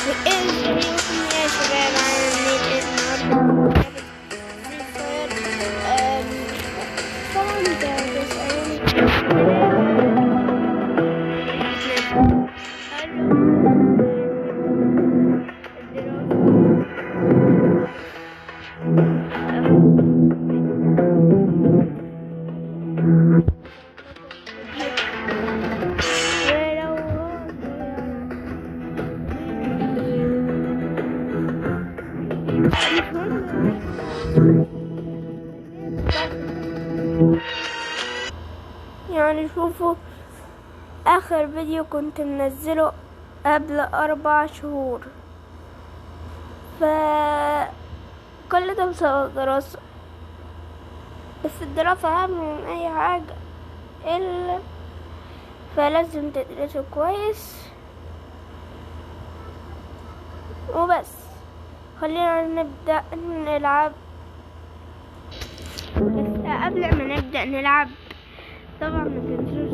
ازيكم يا شباب، عاملين ايه النهارده؟ طبعا ده بيسألوني يعني شوفوا اخر فيديو كنت منزله قبل 4 شهور، كل ده بسبب الدراسة. بس الدراسة اهم من اي حاجة، الا فلازم تدرسوا كويس وبس. خلينا نبدأ نلعب. بس قبل ما نبدأ نلعب طبعا متنسوش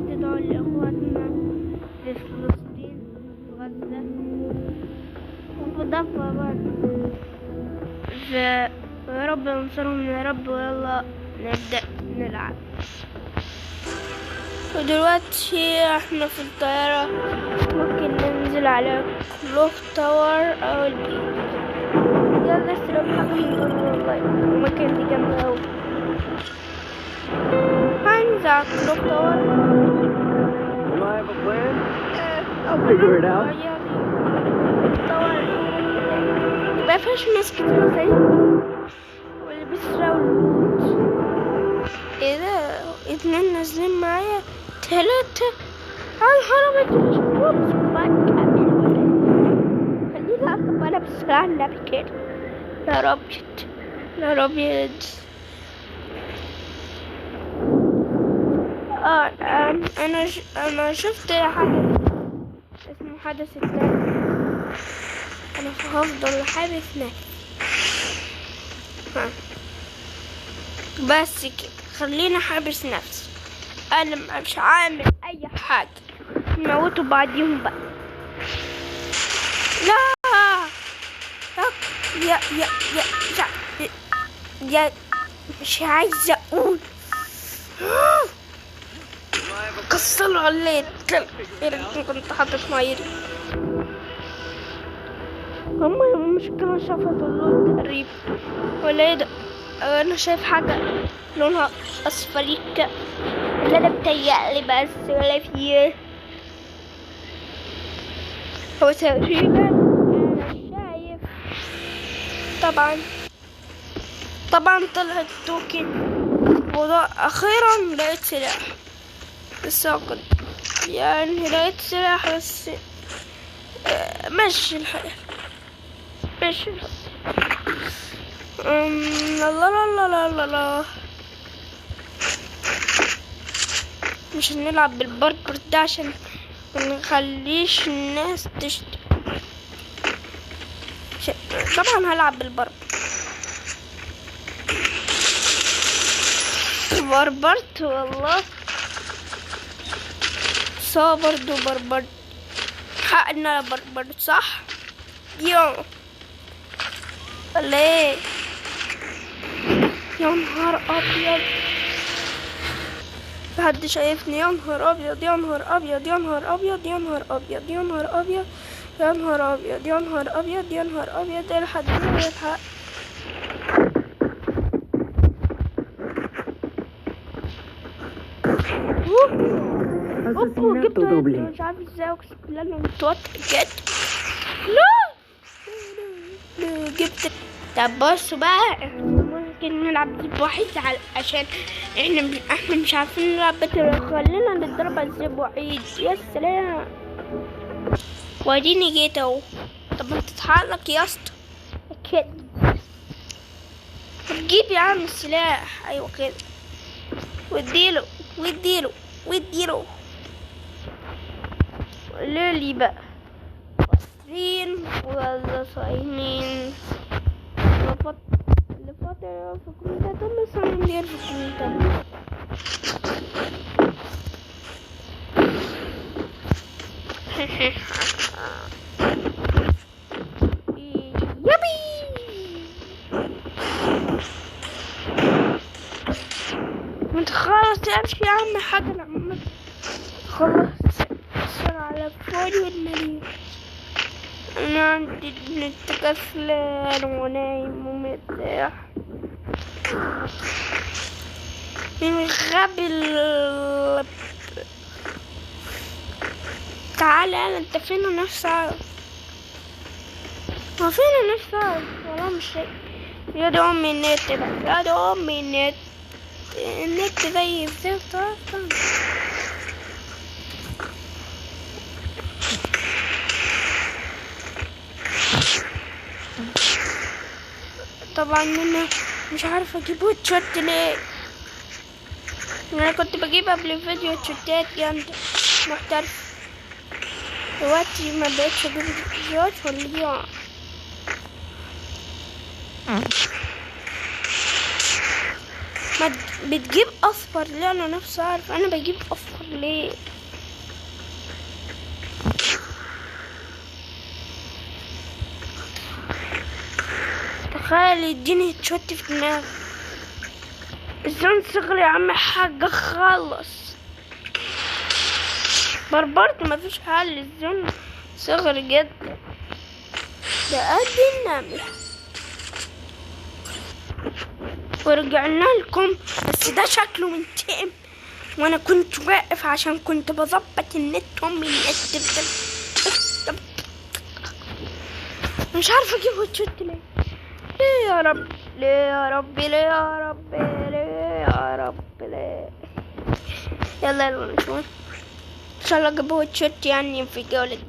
تدعوا لإخواتنا في فلسطين وغزة وفي ضفة برضه، يا رب ينصرهم يا رب. ويلا نبدأ نلعب. ودلوقتي احنا في الطيارة، ممكن ننزل على كلوك تاور او البيت. يلا اشترك حقيقي والله، المكان دي جامدة اوي. هننزل على كلوك تاور. Am I have a plan? I'll figure it out. ما فيهاش ناس كتير زي واللي بيسرقوا اللوت. ايه ده؟ 2 نازلين معايا 3. هربت خلينا اركب انا بسرعة النبي كده. يا رب يا رب انا شفت حدث اسمه حدث التاني. انا هفضل حابس نفسي بس كده. خلينا حابس نفسي، انا مش عامل اي حاجة. نموتوا بعضيهم بقى. لا يا يا يا يا, يا مش عايزة اقول. كسروا عليا الكلب. كنت حاطط مايري. هما المشكلة شافت اللون تقريبا ولا ايه ده؟ انا شايف حاجة لونها اصفريكة اللي انا بتهيألي بس ولا فيه. هو تقريبا انا شايف. طبعا طلعت توكن. اخيرا لقيت سلاح. بس كنت يعني لقيت سلاح بس ماشي الحياة ماشي. لا لا لا لا لا، مش هنلعب بالباركور ده عشان منخليش الناس تشتري. طبعا هلعب بالباركور. بربرت والله. برضو بربرت. حق ان انا بربرت صح؟ يوم ليه؟ يا نهار ابيض، حد شايفني؟ يا نهار ابيض يا نهار ابيض يا نهار ابيض يا نهار ابيض يا نهار ابيض يا نهار ابيض يا نهار ابيض يا نهار ابيض. الحق يلحق. جبت مش عارف ازاي، اقسم بالله انا متوتر جد. لا جبت. طب بصوا بقى، ممكن نلعب ذئب وحيد عشان احنا مش عارفين نلعب باتل. خلينا نضرب الذئب وحيد. يا سلام، واديني جيت اهو. طب ما تتحرك يا اسطى كده. تجيب يا عم السلاح. ايوه كده، واديله واديله واديله. ليلي بقى واصلين ولا صايمين لفترة في كومنتات. بس انا ندير في كومنتات. يبي انت خلاص امشي يا عم حاجة العمر. خلاص صار على فولي والمليون. انا عندي النت كسلان ونايم ومرتاح. من غبي تعالى انت فين نفس عارف؟ ما فين نفس عارف والله مش شيء. يا دي امي النت بقى، يا دي امي النت زي الزفت اصلا. طبعا انا مش عارفه اجيب هوتشوت ليه. انا كنت بجيب قبل الفيديو هوتشوتات جامده محترفه. دلوقتي ما بقتش اجيب فيديوهات ولا ما بتجيب اصفر ليه؟ انا نفسي اعرف انا بجيب اصفر ليه. تخيل يديني هتشوت في دماغي. الزون صغر يا عم حاجة خالص. بربرت مفيش حل. الزون صغر جدا. ده قد النملة. ورجعنا لكم بس ده شكله منتقم. وانا كنت واقف عشان كنت بظبط النت. امي النت مش عارفه اجيب هوتشوت ليه. ليه يا رب، ليه يا رب، ليه يا رب، ليه يا رب، ليه. يلا نشوف ان شاء الله اجيب هوتشوت يعني في الجولة دي.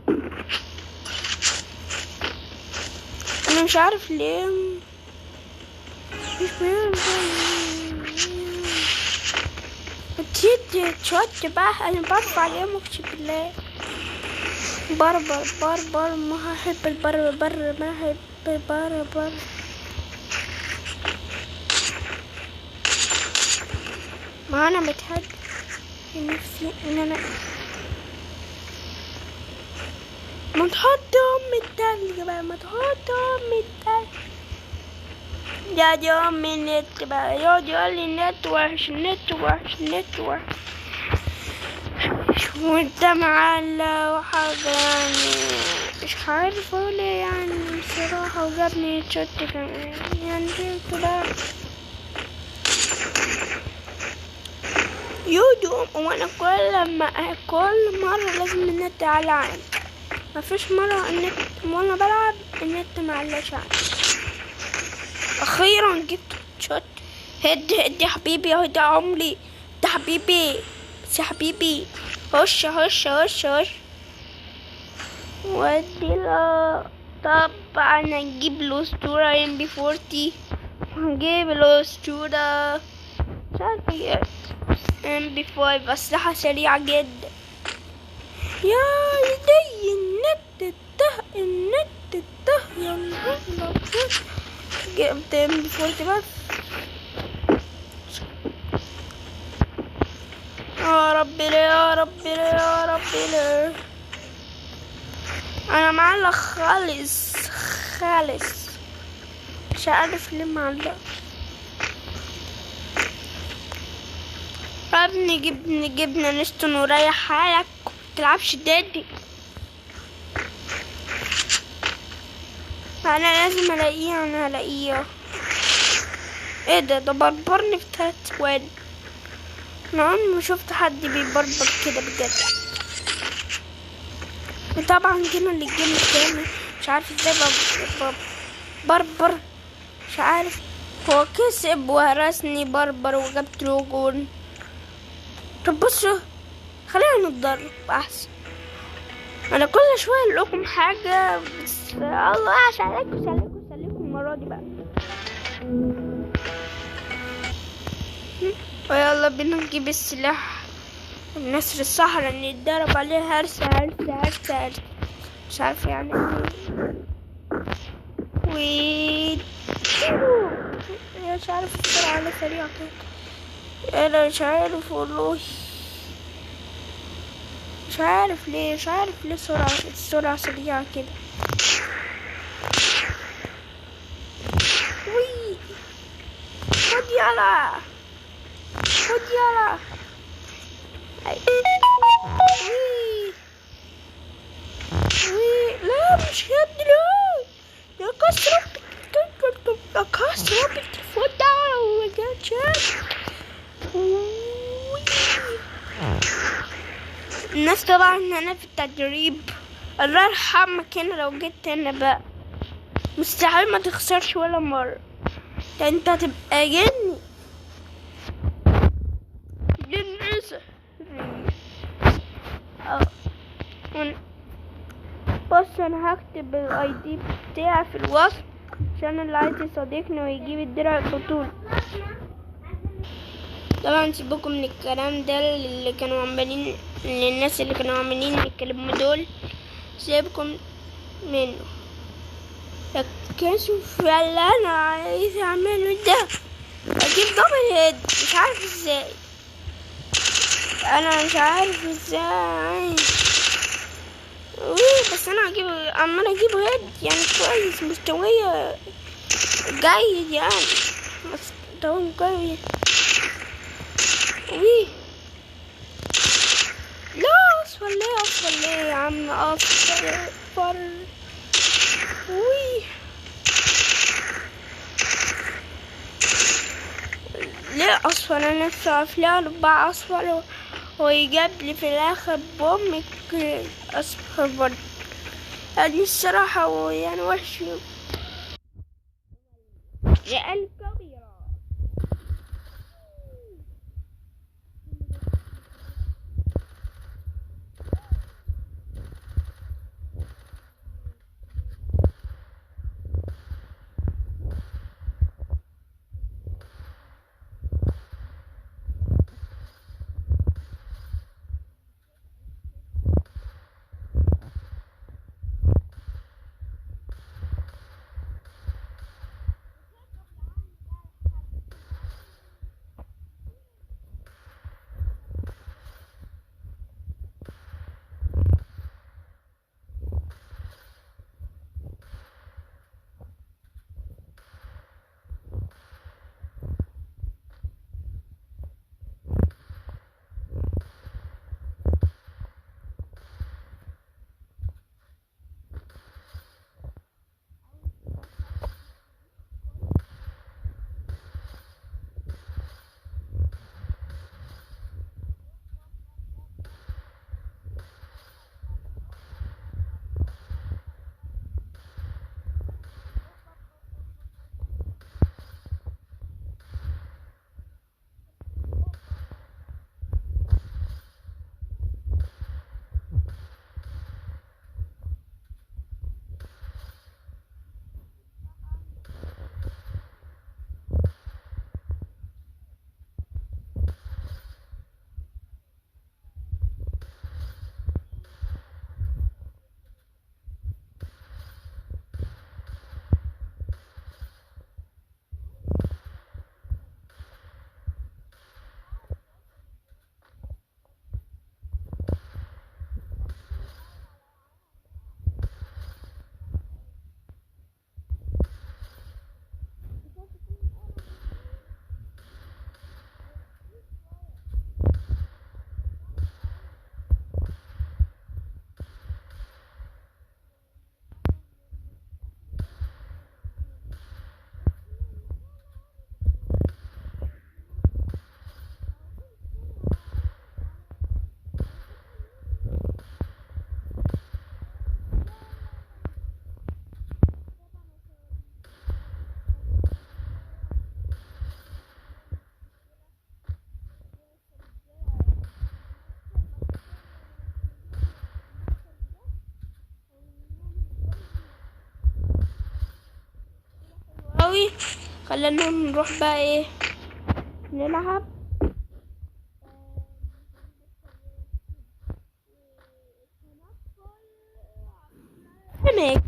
انا مش عارف ليه مش اديت هوتشوت بقى. انا برفع عليهم اقسم بالله. بربر ما هحب البربر، ما هحب البربر. ما انا بتهد نفسي ان انا ما تحط امي التلج بقى، ما تحط امي التلج. يا دي امي النت بقى يقعد يقول لي النت وحش، النت وحش، النت وحش. وانت معلق وحاجة يعني مش عارف اقول ايه يعني بصراحة. وجابني هوتشوت كمان يعني كده يودو. وانا كل مرة لازم النت يعلى عندي. مفيش مرة النت وانا بلعب النت معلش عندي. اخيرا جبت هوتشوت. هد يا حبيبي، اهو ده عمري، ده حبيبي بس يا حبيبي. هش هش هش هش ودي له. طبعا هنجيب له اسطورة MP40. هنجيب له اسطورة مش عارفة ايه MP5. اسلحة سريعة جدا. يا يدي النت الته يا نهار أبيض. جبت MP40 بس. يا ربي ليه، يا ربي ليه، يا ربي ليه. انا معلق خالص مش عارف ليه معلق. يا ابني جبنا نستن وريح حالك متلعبش دادي. انا لازم الاقيه. انا هلاقيه. ايه ده بربرني في 3 ثواني. انا عمري ما شفت حد بيبربر كده بجد. وطبعا جينا للجيم التاني مش عارف ازاي بربر. مش عارف هو كسب وهرسني بربر وجبت له جون. طب بصوا خلينا نتدرب احسن. انا كل شويه اقول لكم حاجه بس الله سليكم المره دي بقى. ويلا بينا نجيب السلاح النسر الصحراء نتدرب عليه. هرس مش عارف يعني ايه. مش عارف السرعة على سريع كده. انا مش عارف والله. مش عارف ليه السرعة سريعة كده. وي خد يلا وي لا مش قادرة. يا كسرة بالتليفون ده ومجاتش. الناس طبعا هنا في التدريب. الله يرحمك هنا لو جيت هنا بقى مستحيل ما تخسرش ولا مرة. ده انت هتبقى جني ريسة. بص انا هكتب الاي دي بتاعي في الوصف عشان اللي عايز يصادقني ويجيب الدرع البطولة. طبعا سيبكم من الكلام ده اللي كانوا عمالين، للناس اللي كانوا عمالين يتكلموا دول سيبكم منه. ركزوا في اللي انا عايز اعمله ده. اجيب دبل هيد مش عارف ازاي، انا مش عارف ازاي. بس انا عمال اجيب هيد يعني كويس، مستوية جيد يعني، مستوى جيد. لا اصفر ليه يا عم؟ اصفر ليه اصفر؟ انا نفسي افلال بقى اصفر ويجاب لي في الاخر بومك اصفر برضه. يعني الصراحة يعني وحش يا قلب كبيرة. قوي. خلينا نروح بقى ايه نلعب. اماكن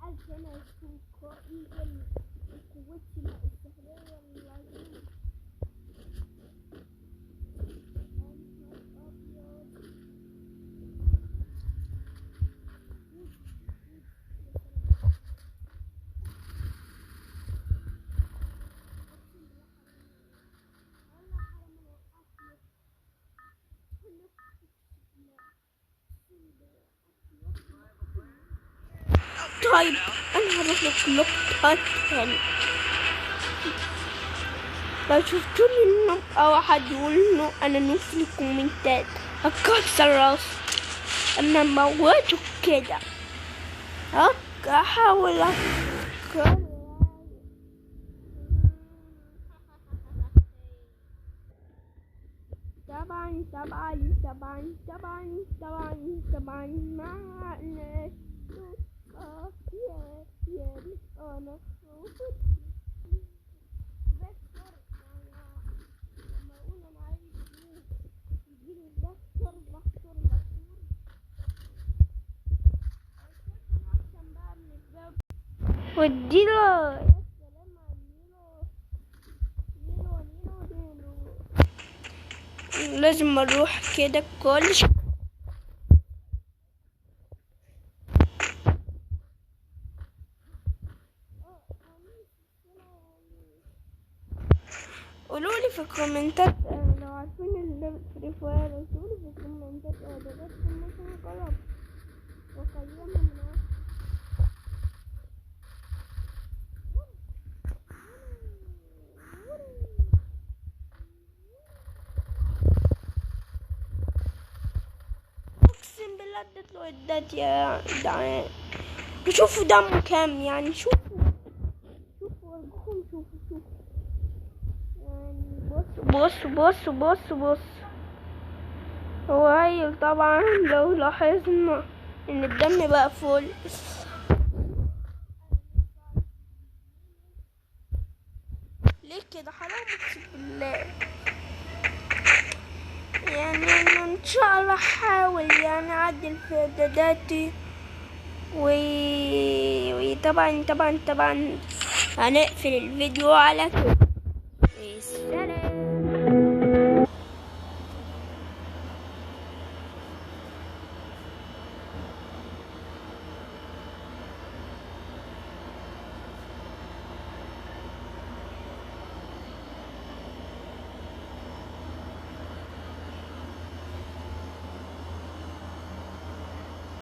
عشان اكون قائدا قوتنا السحرية العظيمة. انا هروح للكلوب تاني. لو شفتوني انه او حد يقول انه انا نوب في الكومنتات هكسر راسي، انا موته كده. هحاول افكر. طبعا معلش يا انا واديله. يا سلام على نيلو. لازم اروح كده كل قولولي في الكومنتات لو عارفين اللعبة فري فاير. قولولي في الكومنتات اعدادات ممكن اجرب واقيمها من اقسم بالله اديت له ادات يا جدعان. وشوفوا دمه كام يعني. شوفوا ارجوكم شوفوا يعني. بص هو هايل طبعا. لو لاحظنا ان الدم بقى فل. ليه كده؟ حرام اقسم بالله. يعني أنا ان شاء الله احاول يعني اعدل في اعداداتي طبعا هنقفل الفيديو على كده. السلام.